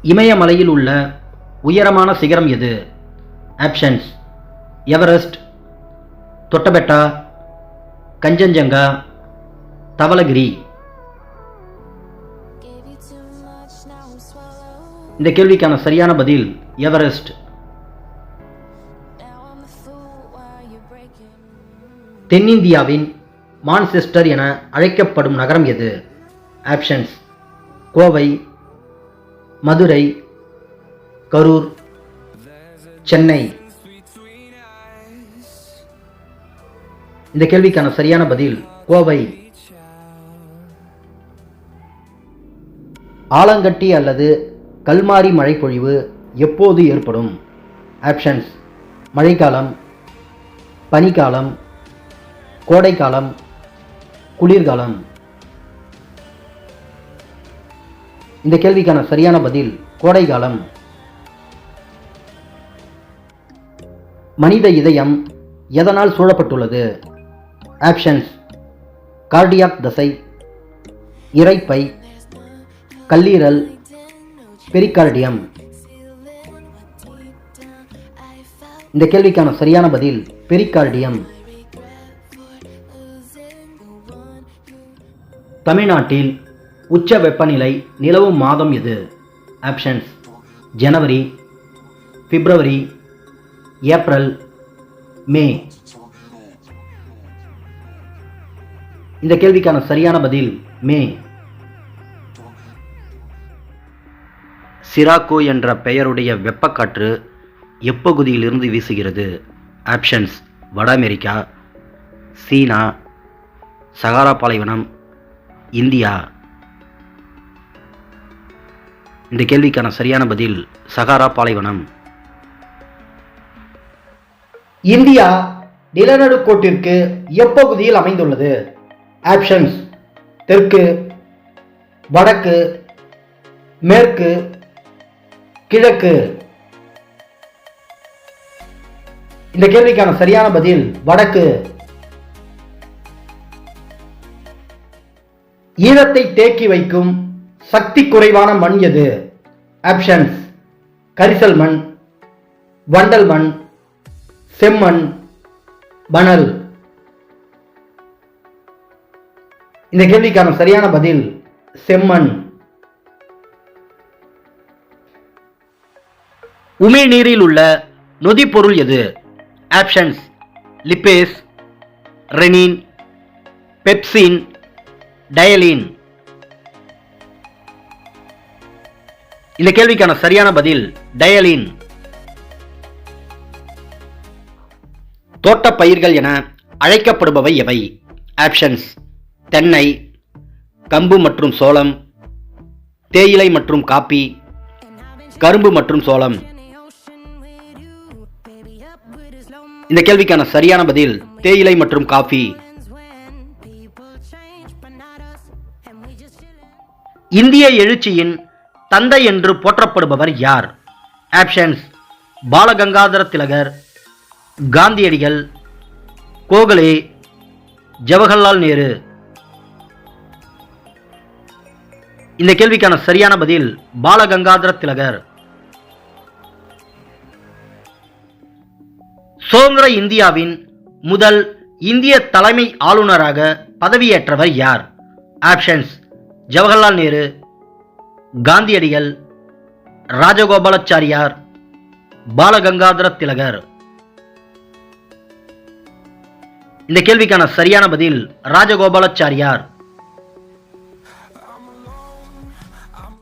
இமயமலையில் உள்ள உயரமான சிகரம் எது? Options: Everest, Doddabetta, Kangchenjunga, Thavalagiri. இந்த கேள்விக்கான சரியான பதில் எவரெஸ்ட். தென்னிந்தியாவின் மான்செஸ்டர் என அழைக்கப்படும் நகரம் எது? ஆப்ஷன்ஸ்: கோவை, மதுரை, கரூர், சென்னை. இந்த கேள்விக்கான சரியான பதில் கோவை. ஆலங்கட்டி அல்லது கல்மாரி மழைப்பொழிவு எப்போது ஏற்படும்? ஆப்ஷன்ஸ்: மழைக்காலம், பனிக்காலம், கோடைக்காலம், குளிர்காலம். இந்த கேள்விக்கான சரியான பதில் கோடைக்காலம். மனித இதயம் எதனால் சூழப்பட்டுள்ளது? ஆப்ஷன்ஸ்: கார்டியாக் தசை, இரைப்பை, கல்லீரல், பெரிகார்டியம். இந்த கேள்விக்கான சரியான பதில் பெரிகார்டியம். தமிழ்நாட்டில் உச்ச வெப்பநிலை நிலவும் மாதம் எது? ஆப்ஷன்ஸ்: ஜனவரி, பிப்ரவரி, ஏப்ரல், மே. இந்த கேள்விக்கான சரியான பதில் மே. சிராக்கோ என்ற பெயருடைய வெப்பக்காற்று எப்பகுதியிலிருந்து வீசுகிறது? ஆப்ஷன்ஸ்: வட அமெரிக்கா, சீனா, சகாரா பாலைவனம், இந்தியா. இந்த கேள்விக்கான சரியான பதில் சகாரா பாலைவனம். இந்தியா நிலநடுக்கோட்டிற்கு எப்பகுதியில் அமைந்துள்ளது? ஆப்ஷன்ஸ்: தெற்கு, வடக்கு, மேற்கு, கிழக்கு. இந்த கேள்விக்கான சரியான பதில் வடக்கு. ஈரத்தை தேக்கி வைக்கும் சக்தி குறைவான மண் எது? ஆப்ஷன்ஸ்: கரிசல் மண், வண்டல் மண், செம்மண், மணல். இந்த கேள்விக்கான சரியான பதில் செம்மண். உமிழ்நீரில் உள்ள நொதிப்பொருள் எது? Options: lipase, renin, pepsin, ptyalin. இந்த கேள்விக்கான சரியான பதில் டயலின். தோட்டப் பயிர்கள் என அழைக்கப்படுபவை எவை? ஆப்ஷன்ஸ்: தென்னை, கம்பு மற்றும் சோளம், தேயிலை மற்றும் காப்பி, கரும்பு மற்றும் சோளம். இந்த கேள்விக்கான சரியான பதில் தேயிலை மற்றும் காஃபி. இந்திய எழுச்சியின் தந்தை என்று போற்றப்படுபவர் யார்? ஆப்ஷன்ஸ்: பாலகங்காதர திலகர், காந்தியடிகள், கோகலே, ஜவஹர்லால் நேரு. இந்த கேள்விக்கான சரியான பதில் பாலகங்காதர திலகர். சுதந்திர இந்தியாவின் முதல் இந்திய தலைமை ஆளுநராக பதவியேற்றவர் யார்? ஆப்ஷன்ஸ்: ஜவஹர்லால் நேரு, காந்தியடிகள், ராஜகோபாலாச்சாரியார், பாலகங்காதர திலகர். இந்த கேள்விக்கான சரியான பதில் ராஜகோபாலாச்சாரியார்.